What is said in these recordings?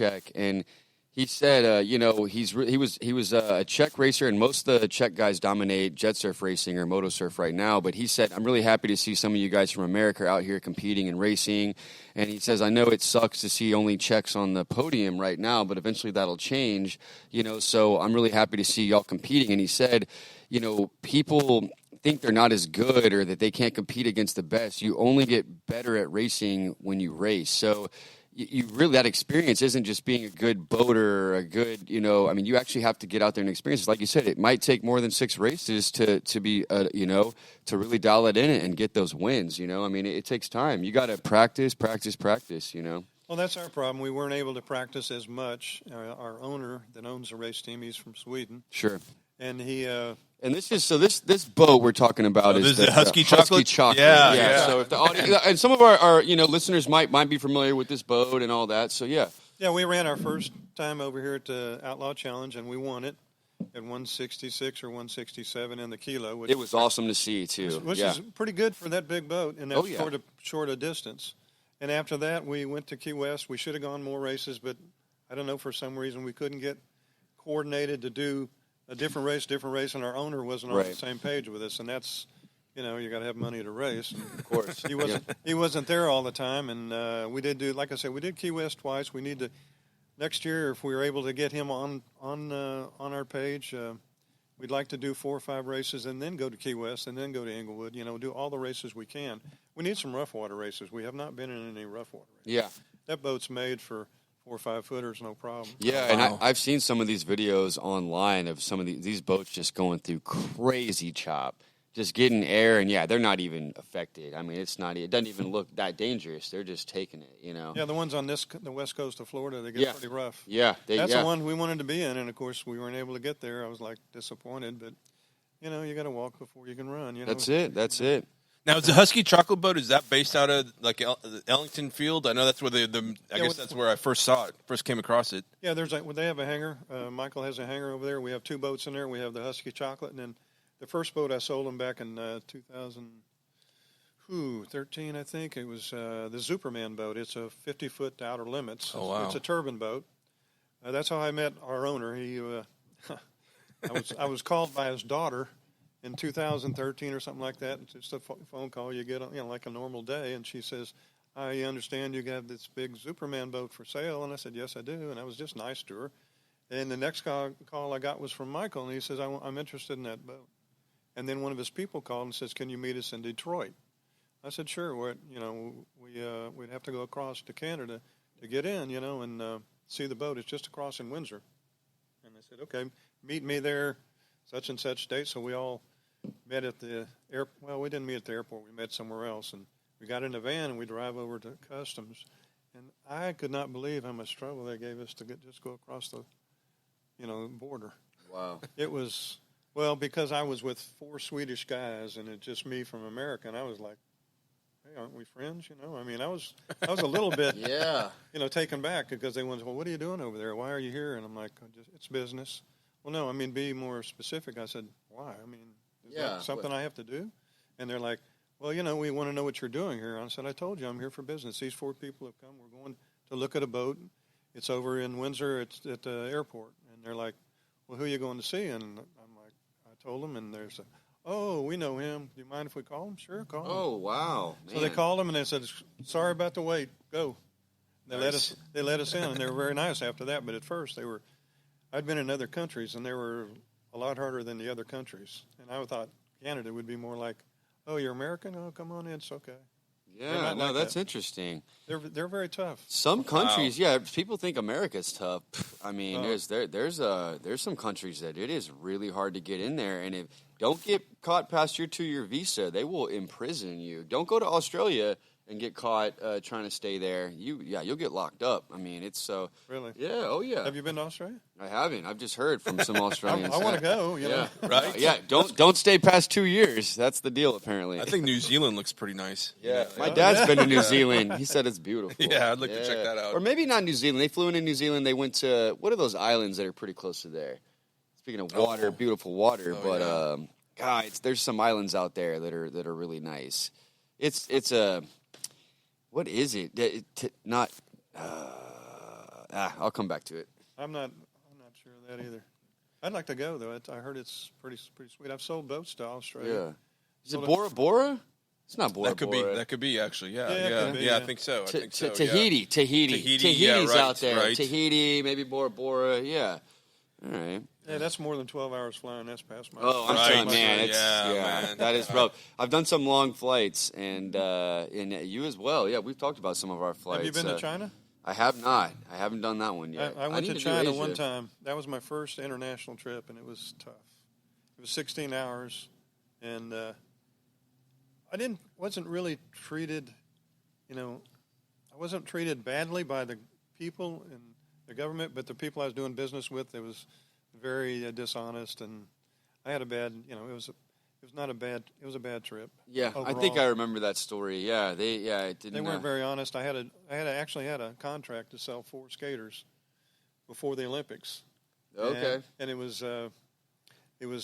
Czech, and he said, he was a Czech racer, and most of the Czech guys dominate jet surf racing or moto surf right now. But he said, I'm really happy to see some of you guys from America out here competing and racing. And he says, I know it sucks to see only Czechs on the podium right now, but eventually that'll change. So I'm really happy to see y'all competing. And he said, people think they're not as good or that they can't compete against the best. You only get better at racing when you race. So you really, that experience isn't just being a good boater or a good, you actually have to get out there and experience it. Like you said, it might take more than 6 races to be, to really dial it in and get those wins, it takes time. You got to practice. Well, that's our problem. We weren't able to practice as much. Our owner that owns the race team, he's from Sweden. Sure. And he, and this boat we're talking about is the Husky Chocolate. Yeah. So if the audience, and some of our listeners might be familiar with this boat and all that. So yeah. Yeah, we ran our first time over here at the Outlaw Challenge, and we won it at 166 or 167 in the kilo. It was awesome to see too. Which is pretty good for that big boat in that short a distance. And after that, we went to Key West. We should have gone more races, but I don't know, for some reason we couldn't get coordinated to do a different race, and our owner wasn't on the same page with us, and that's, you got to have money to race. Of course. He wasn't there all the time, and we did do, like I said, we did Key West twice. We need to, next year, if we were able to get him on our page, we'd like to do 4 or 5 races and then go to Key West and then go to Inglewood, do all the races we can. We need some rough water races. We have not been in any rough water races. Yeah. That boat's made for 4 or 5 footers, no problem. Yeah, and I've seen some of these videos online of some of these boats just going through crazy chop, just getting air, and they're not even affected. I mean, it doesn't even look that dangerous. They're just taking it, Yeah, the ones on the west coast of Florida, they get pretty rough. Yeah, that's the one we wanted to be in, and of course we weren't able to get there. I was disappointed, but you got to walk before you can run. That's it. Now, is the Husky Chocolate Boat, is that based out of Ellington Field? I know that's where that's where I first came across it. Yeah, they have a hangar. Michael has a hangar over there. We have 2 boats in there. We have the Husky Chocolate, and then the first boat I sold them back in 2013, I think. It was the Superman boat. It's a 50-foot Outer Limits. Oh, wow. It's a turbine boat. That's how I met our owner. He, I was called by his daughter in 2013 or something like that. It's just a phone call you get, like a normal day. And she says, I understand you got this big Superman boat for sale. And I said, yes, I do. And I was just nice to her. And the next call I got was from Michael. And he says, I'm interested in that boat. And then one of his people called and says, can you meet us in Detroit? I said, sure. We'd have to go across to Canada to get in, and see the boat. It's just across in Windsor. And I said, okay, meet me there such and such date. So we all met at the airport. Well, we didn't meet at the airport. We met somewhere else. And we got in a van and we drive over to customs. And I could not believe how much trouble they gave us to just go across the, border. Wow. It was, because I was with 4 Swedish guys and it's just me from America. And I was like, hey, aren't we friends? I was a little bit, taken back because they went, well, what are you doing over there? Why are you here? And I'm like, it's business. Well, no, be more specific. I said, why? Is that something I have to do? And they're like, well, we want to know what you're doing here. I said, I told you I'm here for business. These 4 people have come. We're going to look at a boat. It's over in Windsor. It's at the airport. And they're like, well, who are you going to see? And I'm like, I told them, and there's oh, we know him. Do you mind if we call him? Sure, call him. Oh, wow. Man. So they called him, and they said, sorry about the wait. Go. They let us in, and they were very nice after that. But at first, I'd been in other countries, and they were a lot harder than the other countries. And I thought Canada would be more like, oh, you're American? Oh, come on in. It's okay. Yeah, no, that's interesting. They're very tough. Some countries, people think America's tough. There's some countries that it is really hard to get in there, and if don't get caught past your 2-year visa, they will imprison you. Don't go to Australia and get caught trying to stay there. You'll get locked up. It's so really. Yeah, oh yeah. Have you been to Australia? I haven't. I've just heard from some Australians. I want to go. Right? Yeah, don't stay past 2 years. That's the deal, apparently. I think New Zealand looks pretty nice. Yeah, my dad's been to New Zealand. He said it's beautiful. Yeah, I'd like to check that out. Or maybe not New Zealand. They flew into New Zealand. They went to what are those islands that are pretty close to there? Speaking of water, beautiful water, there's some islands out there that are really nice. It's a what is it? I'll come back to it. I'm not sure of that either. I'd like to go though. I heard it's pretty sweet. I've sold boats to Australia. Yeah. Is it Bora Bora? It's not Bora Bora. That could be actually. Yeah. I think so. Tahiti. Tahiti's out there. Right. Tahiti, maybe Bora Bora. Yeah. All right. Yeah, that's more than 12 hours flying. That's past my. Oh, I'm telling you, man. Man. That is rough. I've done some long flights, and you as well. Yeah, we've talked about some of our flights. Have you been to China? I have not. I haven't done that one yet. I went to China one time. That was my first international trip, and it was tough. It was 16 hours, and wasn't really treated, I wasn't treated badly by the people and the government, but the people I was doing business with, it was very dishonest, and I had a bad, it was a bad trip. Yeah, overall. I think I remember that story. Yeah, it didn't. They weren't very honest. I actually had a contract to sell 4 skaters before the Olympics. Okay. And it was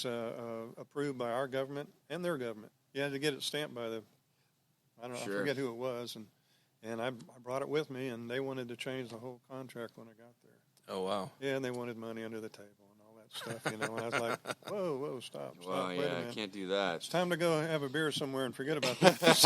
approved by our government and their government. You had to get it stamped by I forget who it was, and I brought it with me, and they wanted to change the whole contract when I got there. Oh wow. Yeah, and they wanted money under the table and all that stuff, and I was like, whoa, stop. Wow, wait a minute. I can't do that. It's time to go have a beer somewhere and forget about this.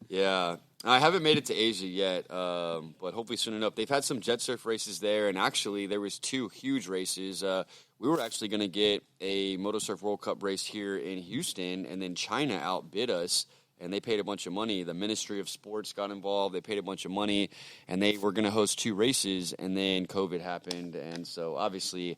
Yeah, I haven't made it to Asia yet, but hopefully soon enough. They've had some jet surf races there, and actually there was 2 huge races. We were actually going to get a Moto Surf World Cup race here in Houston, and then China outbid us, and they paid a bunch of money. The Ministry of Sports got involved. They paid a bunch of money, and they were going to host 2 races, and then COVID happened, and so obviously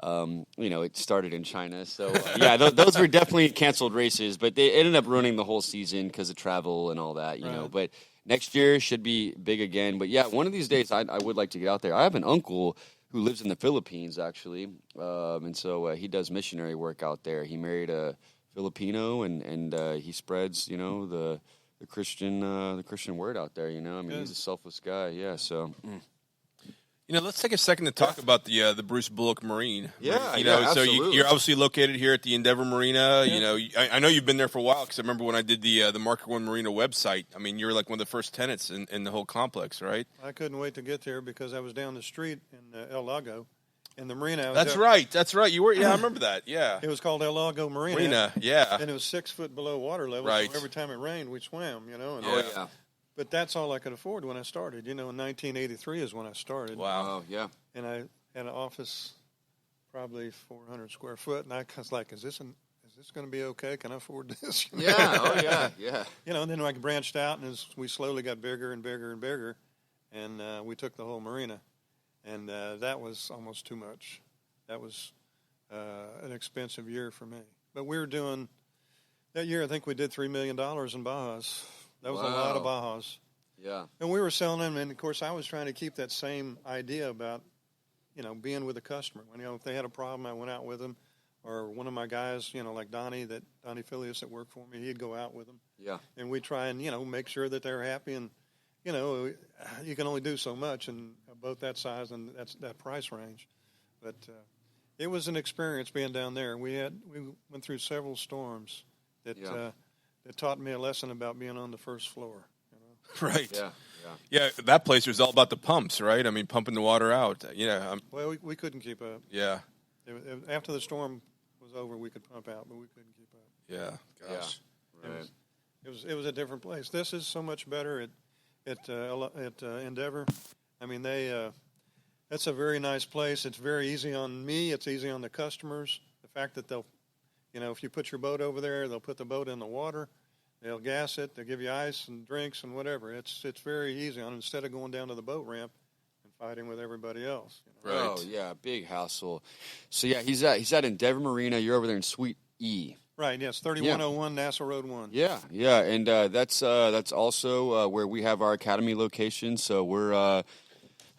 it started in China. So, those were definitely canceled races, but they ended up ruining the whole season because of travel and all that, you know. But next year should be big again. But, yeah, one of these days I would like to get out there. I have an uncle who lives in the Philippines, actually, and so he does missionary work out there. He married a Filipino, and he spreads, the Christian word out there, I mean, he's a selfless guy, yeah, so... let's take a second to talk about the Bruce Bullock Marine. Yeah, so absolutely. you're obviously located here at the Endeavor Marina. Yeah. I know you've been there for a while because I remember when I did the Marker One Marina website. I mean, you're like one of the first tenants in the whole complex, right? I couldn't wait to get there because I was down the street in El Lago, in the marina. That's right. You were. Yeah, I remember that. Yeah. It was called El Lago Marina. Yeah. And it was 6 foot below water level. Right. So every time it rained, we swam. And, yeah. But that's all I could afford when I started. In 1983 is when I started. Wow. Oh, yeah. And I had an office, probably 400 square foot, and I was like, "Is this going to be okay? Can I afford this?" Yeah. Oh, yeah. And then I branched out, and we slowly got bigger and bigger and bigger, and we took the whole marina, and that was almost too much. That was an expensive year for me. But we were doing that year. I think we did $3 million in Bajas. That was a lot of Bajas. Yeah. And we were selling them, and, of course, I was trying to keep that same idea about, being with the customer. When, if they had a problem, I went out with them. Or one of my guys, like Donnie Filius that worked for me, he'd go out with them. Yeah. And we'd try and, make sure that they're happy. And, you can only do so much in both that size and that price range. But it was an experience being down there. We went through several storms that taught me a lesson about being on the first floor. Right. Yeah. Yeah, that place was all about the pumps, right? I mean, pumping the water out. Well, we couldn't keep up. Yeah. After the storm was over, we could pump out, but we couldn't keep up. Yeah. Gosh. Yeah. Right. It was a different place. This is so much better at Endeavor. I mean, that's a very nice place. It's very easy on me. It's easy on the customers. The fact that they'll, if you put your boat over there, they'll put the boat in the water. They'll gas it. They'll give you ice and drinks and whatever. It's very easy on instead of going down to the boat ramp and fighting with everybody else. Right. Oh yeah, big hassle. So yeah, he's at Endeavor Marina. You're over there in Suite E. Right. Yes, 3101 Nassau Road 1. Yeah, and that's also where we have our academy location. So we're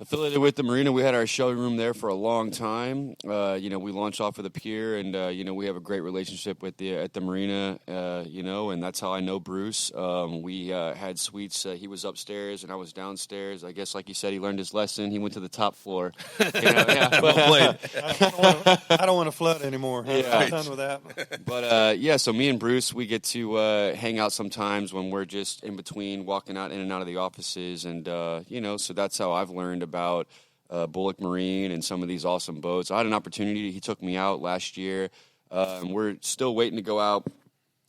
affiliated with the marina. We had our showroom there for a long time. We launched off of the pier, and we have a great relationship at the marina. And that's how I know Bruce. We had suites. He was upstairs, and I was downstairs. I guess, like you said, he learned his lesson. He went to the top floor. Well played. I don't want to flood anymore. I'm done with that. But so me and Bruce, we get to hang out sometimes when we're just in between, walking out in and out of the offices, and so that's how I've learned about Bullock Marine and some of these awesome boats. I had an opportunity. He took me out last year. We're still waiting to go out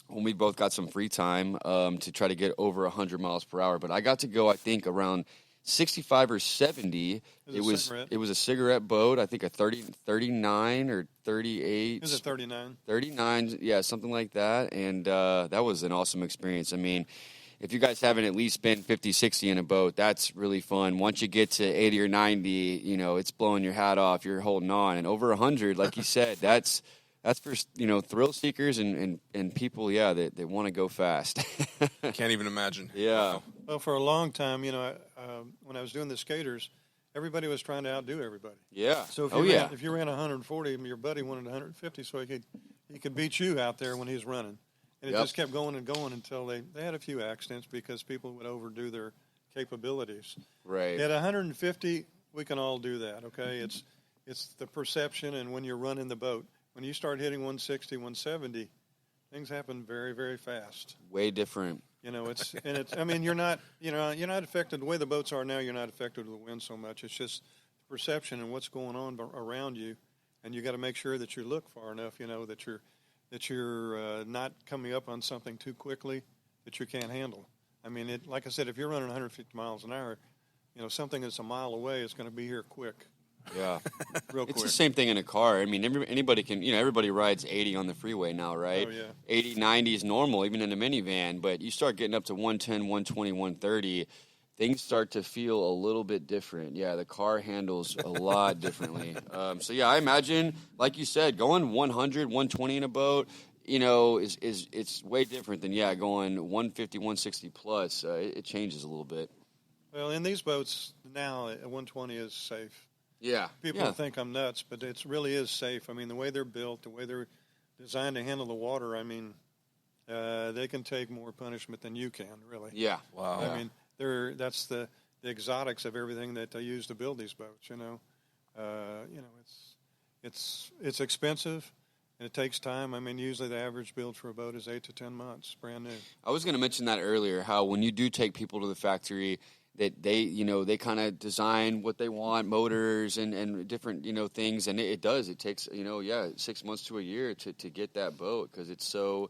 when we both got some free time to try to get over 100 miles per hour. But I got to go, I think, around 65 or 70. It was a cigarette boat. I think a 39 or 38. It was a 39. 39, yeah, something like that. And that was an awesome experience. I mean, if you guys haven't at least been 50, 60 in a boat, that's really fun. Once you get to 80 or 90, you know, it's blowing your hat off. You're holding on. And over 100, like you said, that's for, you know, thrill seekers and people, yeah, that want to go fast. Can't even imagine. Yeah. Well, for a long time, you know, when I was doing the skaters, everybody was trying to outdo everybody. Yeah. So if you ran 140, your buddy wanted 150, so he could beat you out there when he was running. And it just kept going and going until they had a few accidents because people would overdo their capabilities. Right. At 150, we can all do that, okay? It's the perception and when you're running the boat. When you start hitting 160, 170, things happen very, very fast. Way different. You know, I mean, you're not affected the way the boats are now. You're not affected with the wind so much. It's just the perception and what's going on around you, and you got to make sure that you look far enough. You know that you're not coming up on something too quickly that you can't handle. I mean, like I said, if you're running 150 miles an hour, you know something that's a mile away is going to be here quick. Yeah. Real quick. It's the same thing in a car. I mean, anybody can, you know, everybody rides 80 on the freeway now, right? Oh, yeah. 80, 90 is normal, even in a minivan, but you start getting up to 110, 120, 130, things start to feel a little bit different. Yeah, the car handles a lot differently. So, yeah, I imagine, like you said, going 100, 120 in a boat, you know, it's way different than, going 150, 160 plus. It changes a little bit. Well, in these boats now, 120 is safe. Yeah. People think I'm nuts, but it really is safe. I mean, the way they're built, the way they're designed to handle the water, I mean, they can take more punishment than you can, really. Yeah. Wow. I mean, that's the exotics of everything that they use to build these boats, you know. It's expensive, and it takes time. I mean, usually the average build for a boat is 8 to 10 months, brand new. I was going to mention that earlier, how when you do take people to the factory, that they kind of design what they want, motors and different, things. And it takes, 6 months to a year to get that boat because it's so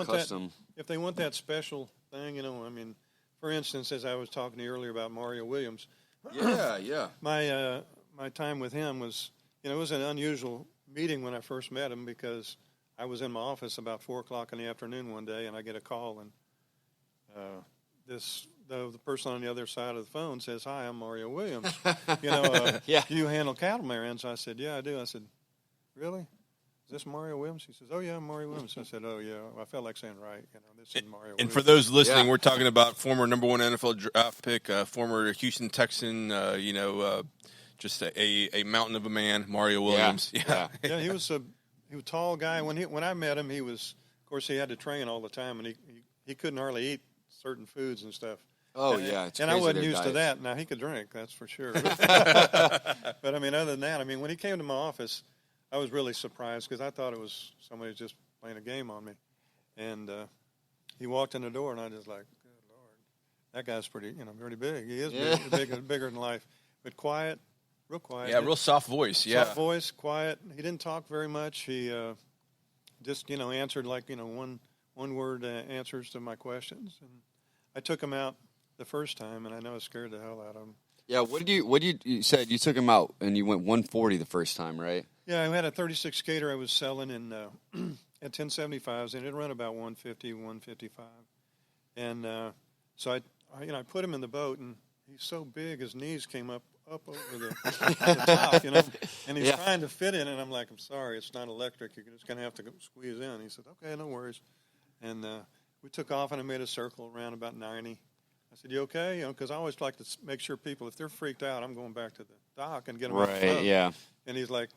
custom. If they want that special thing, I mean, for instance, as I was talking to you earlier about Mario Williams. Yeah. My time with him was, it was an unusual meeting when I first met him because I was in my office about 4 o'clock in the afternoon one day and I get a call and the person on the other side of the phone says, "Hi, I'm Mario Williams. Do you handle catamarains?" I said, "Yeah, I do." I said, "Really? Is this Mario Williams?" He says, "Oh, yeah, I'm Mario Williams." I said, "Oh, yeah." I felt like saying, "Right, this is Mario Williams." And for those listening, we're talking about former number 1 NFL draft pick, former Houston Texan, just a mountain of a man, Mario Williams. Yeah, he was a tall guy. When I met him, of course, he had to train all the time, and he couldn't hardly eat certain foods and stuff. Oh, yeah. It's and I wasn't used to that. Now, he could drink, that's for sure. But, I mean, other than that, when he came to my office, I was really surprised because I thought it was somebody just playing a game on me. And he walked in the door, and I just like, good Lord, that guy's pretty big. He is bigger than life. But quiet, real quiet. Yeah, real soft voice, yeah. Soft voice, quiet. He didn't talk very much. He just, answered like, one-word answers to my questions. And I took him out the first time, and I know it scared the hell out of him. Yeah, you said you took him out, and you went 140 the first time, right? Yeah, I had a 36 skater I was selling in at 1075s, and it run about 150, 155. And so I put him in the boat, and he's so big, his knees came up over the top, and he's trying to fit in, and I'm like, I'm sorry, it's not electric. You're just going to have to squeeze in. He said, okay, no worries. And we took off, and I made a circle around about 90. I said, you okay? Because I always like to make sure people, if they're freaked out, I'm going back to the dock and get them out of the boat. Yeah. And he's like,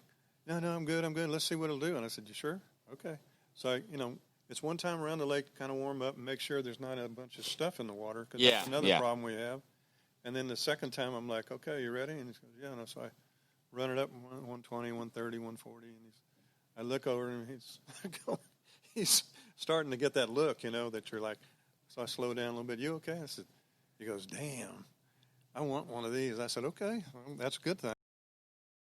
no, I'm good. Let's see what it'll do. And I said, you sure? Okay. So, it's one time around the lake to kind of warm up and make sure there's not a bunch of stuff in the water because that's another problem we have. And then the second time I'm like, okay, you ready? And he goes, yeah. And so I run it up 120, 130, 140. And I look over and he's starting to get that look, that you're like, so I slow down a little bit. You okay? I said, he goes, damn, I want one of these. I said, okay, well, that's a good thing.